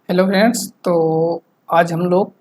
Hello friends. तो आज हम लोग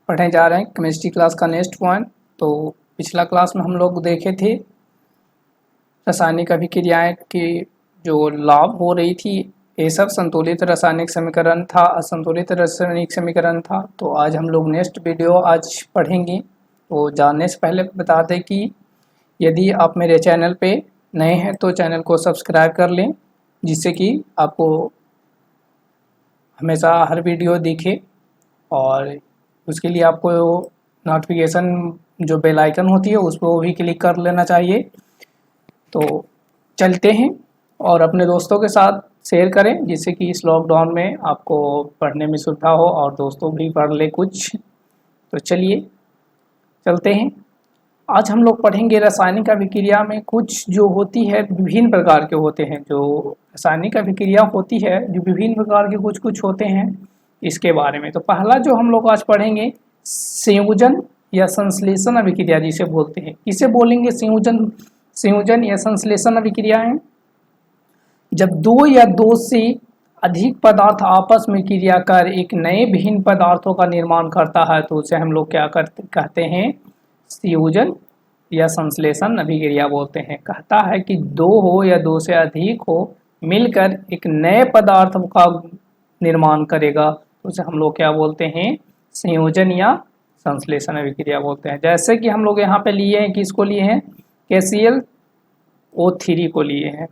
पढ़ने जा रहे हैं केमिस्ट्री क्लास का नेक्स्ट पॉइंट। तो पिछला क्लास में हम लोग देखे थे रासायनिक अभिक्रियाएं की जो लाभ हो रही थी, ये सब संतुलित रासायनिक समीकरण था, असंतुलित रासायनिक समीकरण था। तो आज हम लोग नेक्स्ट वीडियो आज पढ़ेंगे। तो जानने से पहले बता दें कि यदि आप मेरे चैनल पे नए हैं तो चैनल को सब्सक्राइब कर लें, जिससे कि आपको हमेशा हर वीडियो दिखे। और उसके लिए आपको नोटिफिकेशन जो बेल आइकन होती है उस पर वो भी क्लिक कर लेना चाहिए। तो चलते हैं और अपने दोस्तों के साथ शेयर करें, जिससे कि इस लॉकडाउन में आपको पढ़ने में सुविधा हो और दोस्तों भी पढ़ ले कुछ। तो चलिए चलते हैं। आज हम लोग पढ़ेंगे रासायनिक अभिक्रिया में कुछ जो होती है विभिन्न प्रकार के होते हैं। जो रासायनिक अभिक्रिया होती है जो विभिन्न प्रकार के कुछ कुछ होते हैं, इसके बारे में। तो पहला जो हम लोग आज पढ़ेंगे संयोजन या संश्लेषण अभिक्रिया जिसे बोलते हैं। किसे बोलेंगे? संयोजन या संश्लेषण अभिक्रियाएं जब दो या दो से अधिक पदार्थ आपस में क्रिया कर एक नए भिन्न पदार्थों का निर्माण करता है तो उसे हम लोग क्या कहते हैं? संयोजन या संश्लेषण अभिक्रिया बोलते हैं। कहता है कि दो हो या दो से अधिक हो मिलकर एक नए पदार्थ का निर्माण करेगा तो उसे हम लोग क्या बोलते हैं? संयोजन या संश्लेषण अभिक्रिया बोलते हैं। जैसे कि हम लोग यहाँ पे लिए हैं, किसको लिए हैं? KClO3 को लिए हैं।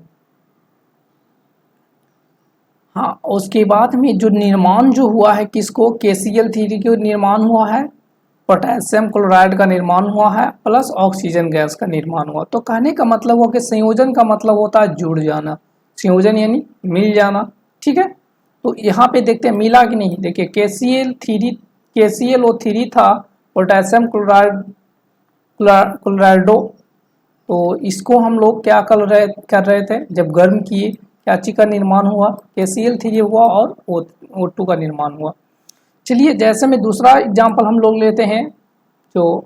हाँ, उसके बाद में जो निर्माण जो हुआ है किसको? KCl3 का निर्माण हुआ है, पोटेशियम क्लोराइड का निर्माण हुआ है, प्लस ऑक्सीजन गैस का निर्माण हुआ। तो कहने का मतलब हुआ कि संयोजन का मतलब होता है जुड़ जाना, संयोजन यानी मिल जाना। ठीक है, तो यहाँ पे देखते हैं मिला कि नहीं। देखिए KClO3 था पोटेशियम क्लोराइडो। तो इसको हम लोग क्या कर रहे थे? जब गर्म किए क्या चीज का निर्माण हुआ? KCl3 हुआ और O2 का निर्माण हुआ। चलिए, जैसे में दूसरा एग्जाम्पल हम लोग लेते हैं। जो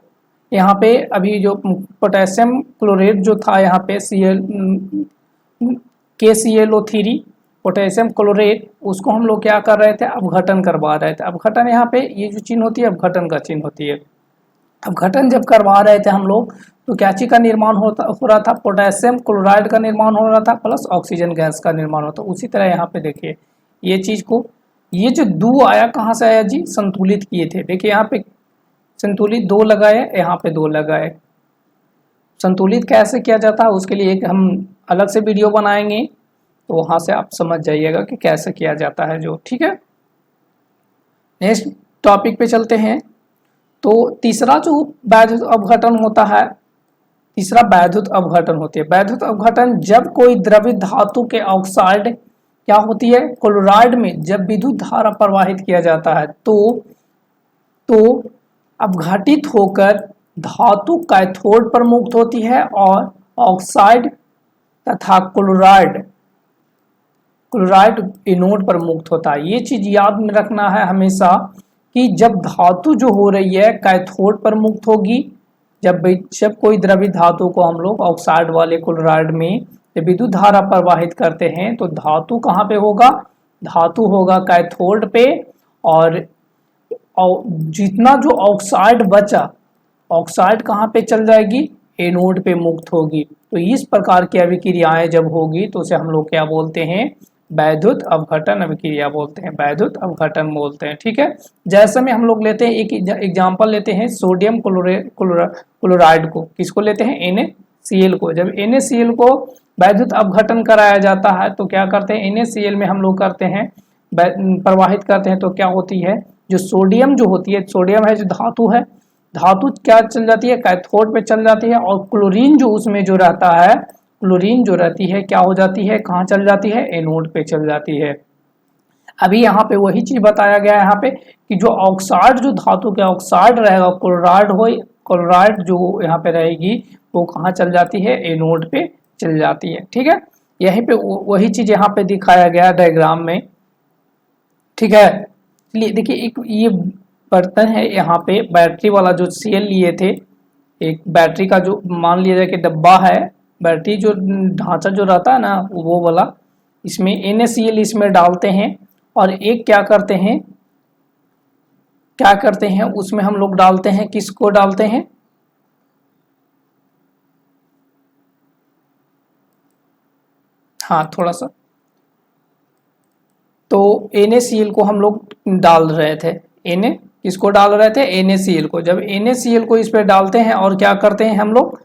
यहाँ पे अभी जो पोटेशियम क्लोरेट जो था यहाँ पे KClO3 पोटेशियम क्लोरेट, उसको हम लोग क्या कर रहे थे? अपघटन करवा रहे थे। अपघटन यहाँ पे ये जो चिन्ह होती है अपघटन का चिन्ह होती है। अपघटन जब करवा रहे थे हम लोग तो क्या चीज का निर्माण हो रहा था? पोटेशियम क्लोराइड का निर्माण हो रहा था प्लस ऑक्सीजन गैस का निर्माण होता। उसी तरह यहाँ पे देखिए ये चीज को, ये जो दो आया कहाँ से आया जी? संतुलित किए थे। देखिए यहाँ पे संतुलित दो लगाए, यहाँ पे दो लगाए। संतुलित कैसे किया जाता है उसके लिए एक हम अलग से वीडियो बनाएंगे, तो वहां से आप समझ जाइएगा कि कैसे किया जाता है जो। ठीक है, नेक्स्ट टॉपिक पे चलते हैं। तो तीसरा जो वैद्युत अपघटन होता है, तीसरा वैद्युत अपघटन होती है। वैद्युत अपघटन जब कोई द्रवित धातु के ऑक्साइड क्या होती है? क्लोराइड में जब विद्युत धारा प्रवाहित किया जाता है तो अपघटित होकर धातु कैथोड पर मुक्त होती है और ऑक्साइड तथा क्लोराइड एनोड पर मुक्त होता है। ये चीज याद में रखना है हमेशा कि जब धातु जो हो रही है कैथोड पर मुक्त होगी, जब कोई द्रवित धातु को हम लोग ऑक्साइड वाले क्लोराइड में जब विद्युत धारा प्रवाहित करते हैं तो धातु कहाँ पे होगा? धातु होगा कैथोड पे, और जितना जो ऑक्साइड बचा, ऑक्साइड कहाँ पे चल जाएगी? एनोड पे मुक्त होगी। तो इस प्रकार की अभिक्रियाएं जब होगी तो उसे हम लोग क्या बोलते हैं? वैद्युत अपघटन अभिक्रिया बोलते हैं, वैद्युत अपघटन बोलते हैं। ठीक है, जैसे में हम लोग लेते हैं एक एग्जांपल लेते हैं सोडियम क्लोराइड को। किसको लेते हैं? NaCl को। जब NaCl को वैद्युत अपघटन कराया जाता है तो क्या करते हैं? NaCl में हम लोग करते हैं प्रवाहित करते हैं तो क्या होती है? जो सोडियम जो होती है, सोडियम है जो धातु है, धातु क्या चल जाती है? कैथोड पे चल जाती है। और क्लोरीन जो उसमें जो रहता है, क्लोरीन जो रहती है क्या हो जाती है? कहाँ चल जाती है? एनोड पे चल जाती है। अभी यहाँ पे वही चीज बताया गया है यहाँ पे कि जो ऑक्साइड जो धातु के ऑक्साइड रहेगा, क्लोराइड जो यहाँ पे रहेगी वो कहाँ चल जाती है? एनोड पे चल जाती है। ठीक है, यहीं पे वही चीज यहाँ पे दिखाया गया डायग्राम में। ठीक है, चलिए देखिए एक ये बर्तन है, यहाँ पे बैटरी वाला जो सेल लिए थे, एक बैटरी का जो मान लिया जाए कि डब्बा है, बैटरी जो ढांचा जो रहता है ना वो वाला, इसमें NaCl इसमें डालते हैं और एक क्या करते हैं, उसमें हम लोग डालते हैं, किसको डालते हैं, हाँ थोड़ा सा, तो NaCl को हम लोग डाल रहे थे, किसको डाल रहे थे, NaCl को। जब NaCl को इस पे डालते हैं और क्या करते हैं हम लोग,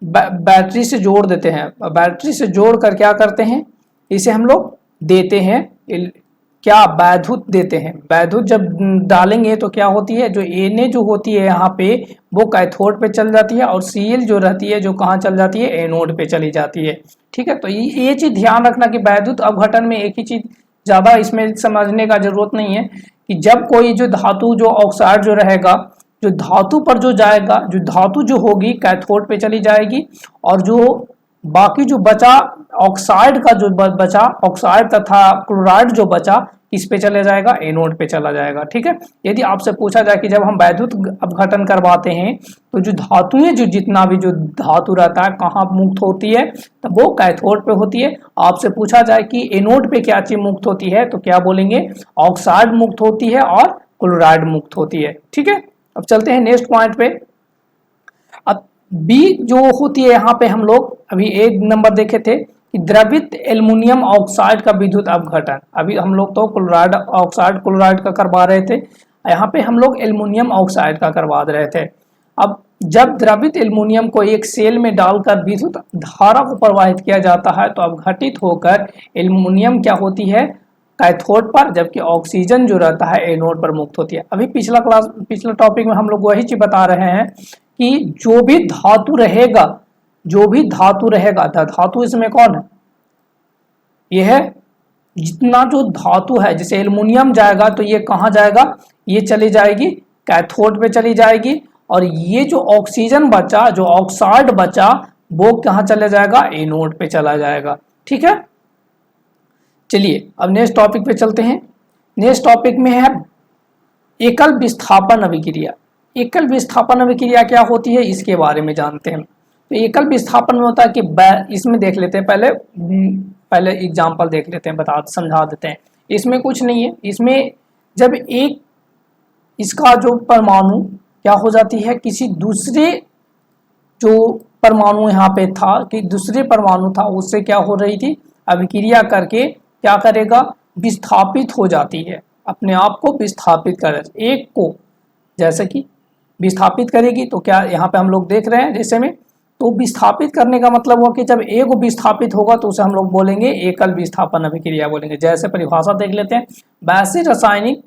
बैटरी से जोड़ देते हैं, बैटरी से जोड़ कर क्या करते हैं, इसे हम लोग देते हैं, क्या वैद्युत देते हैं। वैद्युत जब डालेंगे तो क्या होती है, जो Na जो होती है यहाँ पे वो कैथोड पे चल जाती है, और Cl जो रहती है जो कहाँ चल जाती है, एनोड पे चली जाती है। ठीक है, तो ये चीज ध्यान रखना कि वैद्युत अपघटन में एक ही चीज ज्यादा इसमें समझने का जरूरत नहीं है कि जब कोई जो धातु जो ऑक्साइड जो रहेगा, जो धातु पर जो जाएगा, जो धातु जो होगी कैथोड पे चली जाएगी, और जो बाकी जो बचा ऑक्साइड का जो बचा, ऑक्साइड तथा क्लोराइड जो बचा किस पे चले जाएगा, एनोड पे चला जाएगा। ठीक है, यदि आपसे पूछा जाए कि जब हम वैद्युत अपघटन करवाते हैं तो जो धातुएं, जो जितना भी जो धातु रहता है कहाँ मुक्त होती है, तब वो कैथोड पे होती है। आपसे पूछा जाए कि एनोड पे क्या चीज मुक्त होती है, तो क्या बोलेंगे, ऑक्साइड मुक्त होती है और क्लोराइड मुक्त होती है। ठीक है, अब चलते हैं नेक्स्ट पॉइंट पे। अब बी जो होती है यहाँ पे हम लोग अभी एक नंबर देखे थे कि द्रवित एल्युमिनियम ऑक्साइड का विद्युत अपघटन। अभी हम लोग तो क्लोराइड ऑक्साइड क्लोराइड का करवा रहे थे, यहाँ पे हम लोग एल्युमिनियम ऑक्साइड का करवा रहे थे। अब जब द्रवित एल्युमिनियम को एक सेल में डालकर विद्युत धारा को प्रवाहित किया जाता है तो अपघटित होकर एल्युमिनियम क्या होती है, कैथोड पर, जबकि ऑक्सीजन जो रहता है एनोड पर मुक्त होती है। अभी पिछला टॉपिक में हम लोग वही चीज बता रहे हैं कि जो भी धातु रहेगा, धातु इसमें कौन है, यह है जितना जो धातु है, जैसे एल्युमिनियम जाएगा तो ये कहाँ जाएगा, ये चली जाएगी कैथोड पे चली जाएगी, और ये जो ऑक्सीजन बचा, जो ऑक्साइड बचा, वो कहाँ चला जाएगा, एनोड पे चला जाएगा। ठीक है, चलिए अब नेक्स्ट टॉपिक पे चलते हैं। नेक्स्ट टॉपिक में है एकल विस्थापन अभिक्रिया। एकल विस्थापन अभिक्रिया क्या होती है, इसके बारे में जानते हैं। तो एकल विस्थापन में होता है कि इसमें देख लेते हैं, पहले एग्जांपल देख लेते हैं, समझा देते हैं। इसमें कुछ नहीं है, इसमें जब एक इसका जो परमाणु क्या हो जाती है, किसी दूसरे जो परमाणु यहाँ पे था, कि दूसरे परमाणु था, उससे क्या हो रही थी, अभिक्रिया करके क्या करेगा, विस्थापित हो जाती है, अपने आप को विस्थापित कर, एक को जैसे कि विस्थापित करेगी। तो क्या यहाँ पे हम लोग देख रहे हैं जैसे में, तो विस्थापित करने का मतलब हुआ कि जब एक विस्थापित होगा तो उसे हम लोग बोलेंगे एकल विस्थापन अभिक्रिया बोलेंगे। जैसे परिभाषा देख लेते हैं, वैसे रासायनिक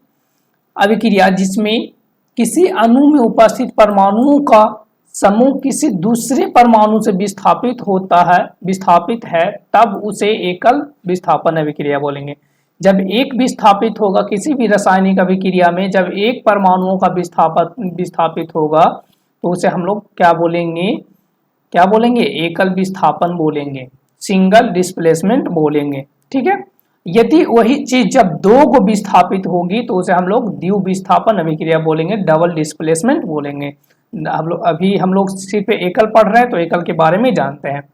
अभिक्रिया जिसमें किसी अणु में उपस्थित परमाणुओं का समूह किसी दूसरे परमाणु से विस्थापित है, तब उसे एकल विस्थापन अभिक्रिया बोलेंगे। जब एक विस्थापित होगा किसी भी रासायनिक अभिक्रिया में, जब एक परमाणुओं का विस्थापित होगा तो उसे हम लोग क्या बोलेंगे, एकल विस्थापन बोलेंगे, सिंगल डिस्प्लेसमेंट बोलेंगे। ठीक है, यदि वही चीज जब दो को विस्थापित होगी तो उसे हम लोग द्विविस्थापन अभिक्रिया बोलेंगे, डबल डिस्प्लेसमेंट बोलेंगे। हम लोग सिर्फ एकल पढ़ रहे हैं तो एकल के बारे में जानते हैं।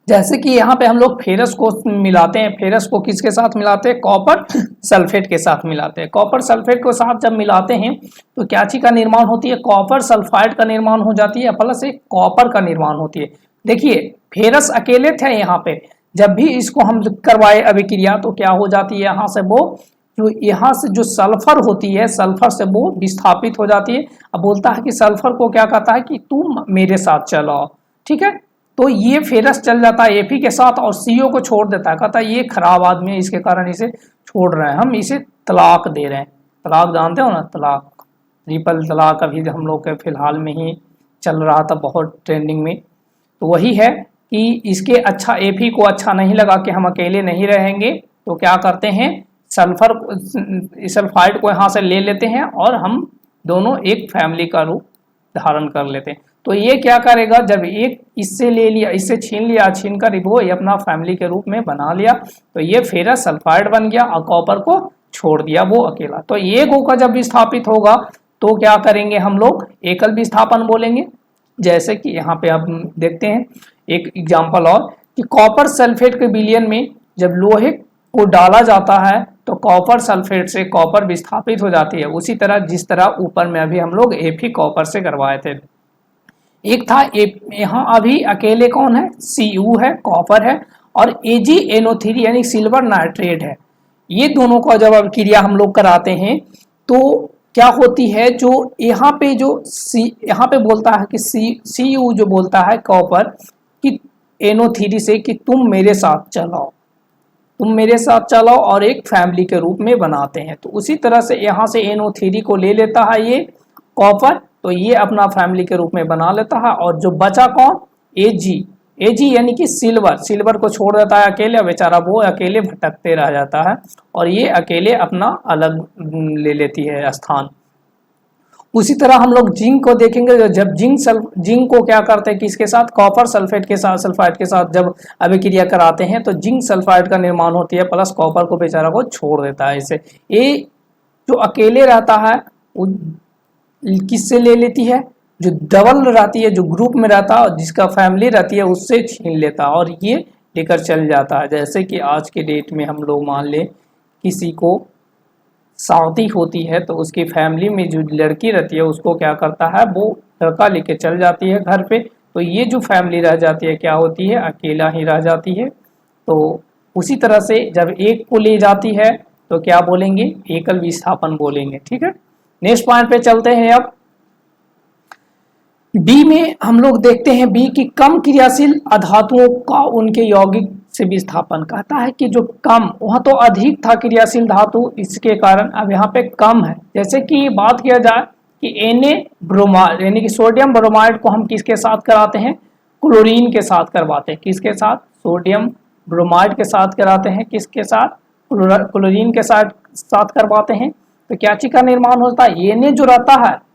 जैसे कि यहाँ पे हम लोग फेरस को मिलाते हैं, फेरस को किसके साथ मिलाते हैं, कॉपर सल्फेट के साथ मिलाते हैं। कॉपर सल्फेट के साथ जब मिलाते हैं तो क्या चीज का निर्माण होती है, कॉपर सल्फाइड का निर्माण हो जाती है, प्लस एक कॉपर का निर्माण होती है। देखिए फेरस अकेले थे यहाँ पे, जब भी इसको हम करवाए अभिक्रिया तो क्या हो जाती है, यहाँ से वो जो यहाँ से जो सल्फर होती है, सल्फर से वो विस्थापित हो जाती है। अब बोलता है कि सल्फर को क्या कहता है कि तुम मेरे साथ चलो। ठीक है, तो ये फेरस चल जाता है Fe के साथ और CO को छोड़ देता है, कहता है ये खराब आदमी है, इसके कारण इसे छोड़ रहे हैं, हम इसे तलाक दे रहे हैं। तलाक जानते हो ना, तलाक, ट्रिपल तलाक अभी हम लोग के फिलहाल में ही चल रहा था, बहुत ट्रेंडिंग में। तो वही है कि इसके अच्छा Fe को अच्छा नहीं लगा कि हम अकेले नहीं रहेंगे, तो क्या करते हैं, सल्फाइड को यहाँ से ले लेते हैं और हम दोनों एक फैमिली का रूप धारण कर लेते हैं। तो ये क्या करेगा, जब एक इससे ले लिया, इससे छीन कर वो ये अपना फैमिली के रूप में बना लिया, तो ये फेरस सल्फाइड बन गया और कॉपर को छोड़ दिया वो अकेला। तो एक होकर जब विस्थापित होगा तो क्या करेंगे, हम लोग एकल विस्थापन बोलेंगे। जैसे कि यहाँ पे आप देखते हैं एक एग्जाम्पल और, कि कॉपर सल्फेट के विलयन में जब लोहे को डाला जाता है तो कॉपर सल्फेट से कॉपर विस्थापित हो जाती है। उसी तरह जिस तरह ऊपर में अभी हम लोग Fe कॉपर से करवाए थे। एक था यहाँ अभी अकेले कौन है, Cu है, कॉपर है, और AgNO3 यानी सिल्वर नाइट्रेट है। ये दोनों का जब अभिक्रिया हम लोग कराते हैं तो क्या होती है, जो यहाँ पे यहाँ पे बोलता है कि Cu जो बोलता है कॉपर कि NO3 से कि तुम मेरे साथ चलाओ, तुम मेरे साथ चलाओ, और एक फैमिली के रूप में बनाते हैं। तो उसी तरह से यहाँ से NO3 को ले लेता है ये कॉपर, तो ये अपना फैमिली के रूप में बना लेता है। और जो बचा कौन, Ag यानी कि सिल्वर को छोड़ देता है अकेले, बेचारा वो अकेले भटकते रह जाता है और ये अकेले अपना अलग ले लेती है स्थान। उसी तरह हम लोग जिंक को देखेंगे। जब जिंक को क्या करते हैं कि इसके साथ कॉपर सल्फेट के साथ सल्फाइड के साथ जब अभिक्रिया कराते हैं तो जिंक सल्फाइड का निर्माण होती है, प्लस कॉपर को बेचारा को छोड़ देता है इसे। ये जो अकेले रहता है वो किससे ले लेती है, जो डबल रहती है, जो ग्रुप में रहता है और जिसका फैमिली रहती है उससे छीन लेता है और ये लेकर चल जाता है। जैसे कि आज के डेट में हम लोग मान लें किसी को शादी होती है तो उसकी फैमिली में जो लड़की रहती है उसको क्या करता है, वो लड़का लेके चल जाती है घर पे, तो ये जो फैमिली रह जाती है क्या होती है, अकेला ही रह जाती है। तो उसी तरह से जब एक को ले जाती है तो क्या बोलेंगे, एकल विस्थापन बोलेंगे। ठीक है, नेक्स्ट पॉइंट पे चलते हैं। अब बी में हम लोग देखते हैं बी की कम क्रियाशील अधातुओं का उनके यौगिक से विस्थापन। कहता है कि जो कम, वहां तो अधिक था क्रियाशील धातु, इसके कारण अब यहाँ पे कम है। जैसे कि बात किया जाए कि Na ब्रोमाइड यानी कि सोडियम ब्रोमाइड को हम किसके साथ कराते हैं, क्लोरीन के साथ करवाते हैं। किसके साथ, सोडियम ब्रोमाइड के साथ कराते हैं, किसके साथ, क्लोरीन के साथ करवाते हैं। तो क्या चीज का निर्माण होता है, Na जो रहता है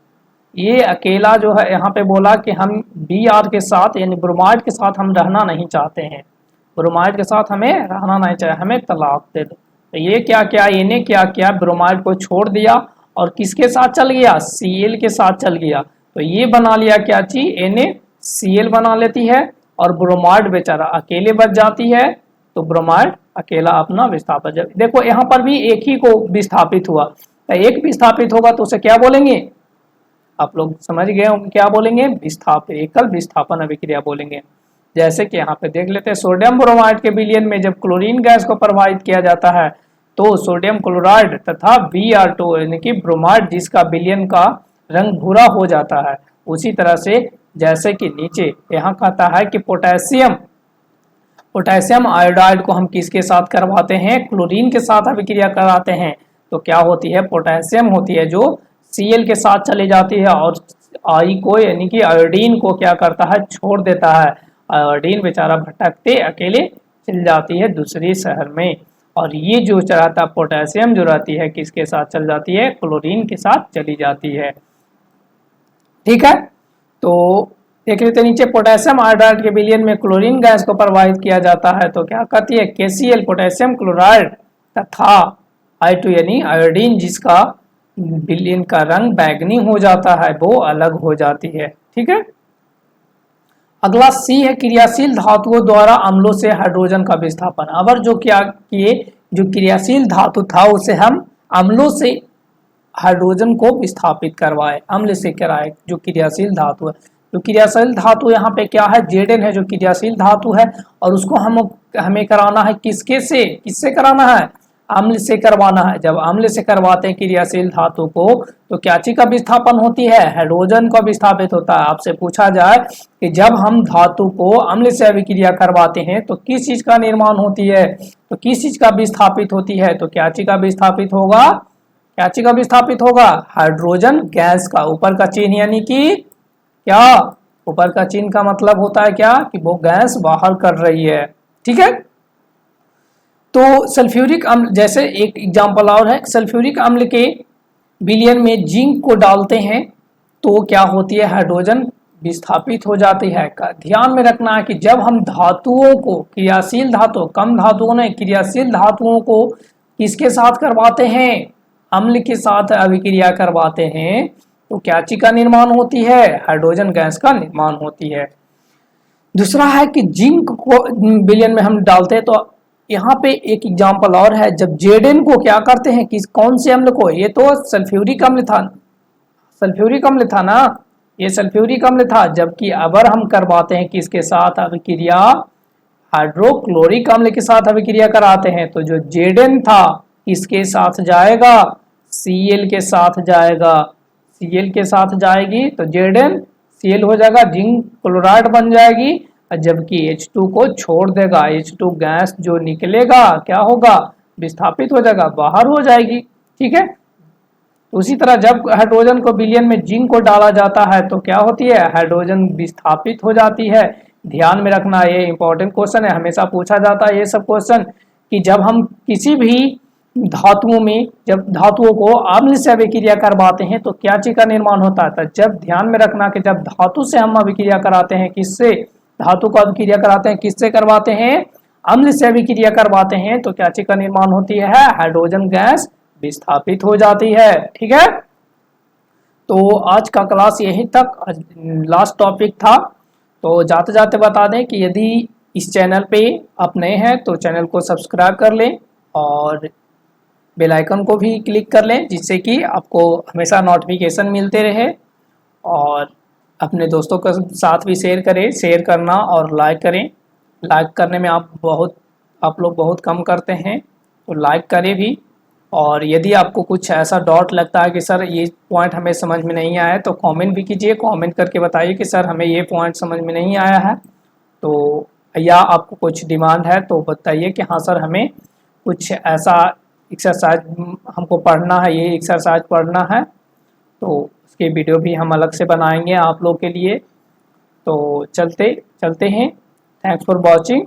ये अकेला जो है, यहाँ पे बोला कि हम Br के साथ यानी ब्रोमाइड के साथ हम रहना नहीं चाहते हैं, ब्रोमाइड के साथ हमें रहना नहीं चाहिए, हमें तलाक दे दो। तो ये क्या किया, इन्हें क्या किया, ब्रोमाइड को छोड़ दिया और किसके साथ चल गया, Cl के साथ चल गया। तो ये बना लिया क्या चीज, NaCl बना लेती है और ब्रोमाइड बेचारा अकेले बच जाती है। तो ब्रोमाइड अकेला अपना विस्थापित, देखो यहाँ पर भी एक ही को विस्थापित हुआ, तो एक विस्थापित होगा तो उसे क्या बोलेंगे, आप लोग समझ गए होंगे क्या बोलेंगे, विस्थापन, एकल विस्थापन अभिक्रिया बोलेंगे। जैसे कि यहाँ पे देख लेते हैं, सोडियम ब्रोमाइड के विलयन में जब क्लोरीन गैस को प्रवाहित किया जाता है तो सोडियम क्लोराइड तथा Br2 यानी कि ब्रोमाइड जिसका विलयन का रंग भूरा हो जाता है। उसी तरह से जैसे कि नीचे यहाँ कहता है कि पोटेशियम आयोडाइड को हम किसके साथ करवाते हैं, क्लोरीन के साथ अभिक्रिया कराते हैं। तो क्या होती है, पोटेशियम होती है जो Cl के साथ चली जाती है और आई को यानी कि आयोडीन को क्या करता है, छोड़ देता है। आयोडीन बेचारा भटकते अकेले चल जाती है दूसरे शहर में, और ये जो चलाता पोटेशियम जो रहती है किसके साथ चल जाती है, क्लोरीन के साथ चली जाती है। ठीक है, तो देख लेते नीचे, पोटेशियम आयोडाइड के विलयन में क्लोरीन गैस को प्रवाहित किया जाता है तो क्या कहती है, KCl पोटेशियम क्लोराइड तथा I2 यानी आयोडीन जिसका विलयन का रंग बैगनी हो जाता है वो अलग हो जाती है। ठीक है, अगला C है, क्रियाशील धातुओं द्वारा अम्लों से हाइड्रोजन का विस्थापन। अगर जो क्या किए, जो क्रियाशील धातु था उसे हम अम्लों से हाइड्रोजन को विस्थापित करवाए, अम्ल से कराए। जो क्रियाशील धातु है, जो क्रियाशील धातु यहाँ पे क्या है, Zn है जो क्रियाशील धातु है, और उसको हमें कराना है किससे कराना है, अम्ल से करवाना है। जब अम्ल से करवाते हैं क्रियाशील धातु को तो क्या चीज का विस्थापन होती है, हाइड्रोजन का विस्थापित होता है। आपसे पूछा जाए कि जब हम धातु को अम्ल से अभिक्रिया करवाते हैं तो किस चीज का निर्माण होती है, तो किस चीज का विस्थापित होती है, तो क्या चीज का विस्थापित होगा, क्या चीज का विस्थापित होगा, हाइड्रोजन गैस का। ऊपर का चिन्ह यानी कि क्या, ऊपर का चिन्ह का मतलब होता है क्या, कि वो गैस बाहर कर रही है। ठीक है, तो सल्फ्यूरिक अम्ल, जैसे एक एग्जांपल और है, सल्फ्यूरिक अम्ल के विलयन में जिंक को डालते हैं तो क्या होती है, हाइड्रोजन विस्थापित हो जाती है। ध्यान में रखना है कि जब हम धातुओं को, क्रियाशील धातु, कम धातुओं ने क्रियाशील धातुओं को किसके साथ करवाते हैं, अम्ल के साथ अभिक्रिया करवाते हैं तो क्या चीज का निर्माण होती है, हाइड्रोजन गैस का निर्माण होती है। दूसरा है कि जिंक को बिलियन में हम डालते हैं, तो यहाँ पे एक एग्जांपल और है, जब जेडेन को क्या करते हैं कि कौन से अम्ल को, ये तो सल्फ्यूरिक अम्ल था, सल्फ्यूरिक अम्ल था ना, ये सल्फ्यूरिक अम्ल था, जबकि अगर हम करवाते हैं किसके साथ अभिक्रिया, हाइड्रोक्लोरिक अम्ल के साथ अभिक्रिया कराते हैं, तो जो जेडेन था किसके साथ जाएगा, Cl के साथ जाएगा, Cl के साथ जाएगी तो जेडेन Cl हो जाएगा, जिंक क्लोराइड बन जाएगी, जबकि H2 को छोड़ देगा, H2 गैस जो निकलेगा क्या होगा, विस्थापित हो जाएगा, बाहर हो जाएगी। ठीक है, उसी तरह जब हाइड्रोजन को विलयन में जिंक को डाला जाता है तो क्या होती है, हाइड्रोजन विस्थापित हो जाती है। ध्यान में रखना, ये इंपॉर्टेंट क्वेश्चन है, हमेशा पूछा जाता है ये सब क्वेश्चन, कि जब हम किसी भी धातुओं में, जब धातुओं को अम्ल से अभिक्रिया करवाते हैं तो क्या चीज का निर्माण होता है, तो जब ध्यान में रखना कि जब धातु से हम अभिक्रिया कराते हैं, किससे, धातु को अभिक्रिया कराते हैं, किससे करवाते हैं, अम्ल से अभिक्रिया करवाते हैं, तो क्या चीज का निर्माण होती है, हाइड्रोजन गैस विस्थापित हो जाती है। ठीक है, तो आज का क्लास यहीं तक, लास्ट टॉपिक था। तो जाते जाते बता दें कि यदि इस चैनल पे आप नए हैं तो चैनल को सब्सक्राइब कर लें और बेल आइकन को भी क्लिक कर लें, जिससे कि आपको हमेशा नोटिफिकेशन मिलते रहे, और अपने दोस्तों के साथ भी शेयर करें, शेयर करना और लाइक करें। लाइक करने में आप लोग बहुत कम करते हैं, तो लाइक करें भी। और यदि आपको कुछ ऐसा डाउट लगता है कि सर ये पॉइंट हमें समझ में नहीं आया है, तो कमेंट भी कीजिए, कमेंट करके बताइए कि सर हमें ये पॉइंट समझ में नहीं आया है, तो या आपको कुछ डिमांड है तो बताइए कि हाँ सर हमें कुछ ऐसा एक्सरसाइज हमको पढ़ना है, ये एक्सरसाइज पढ़ना है, तो उसकी वीडियो भी हम अलग से बनाएंगे आप लोग के लिए। तो चलते हैं, थैंक्स फॉर वॉचिंग।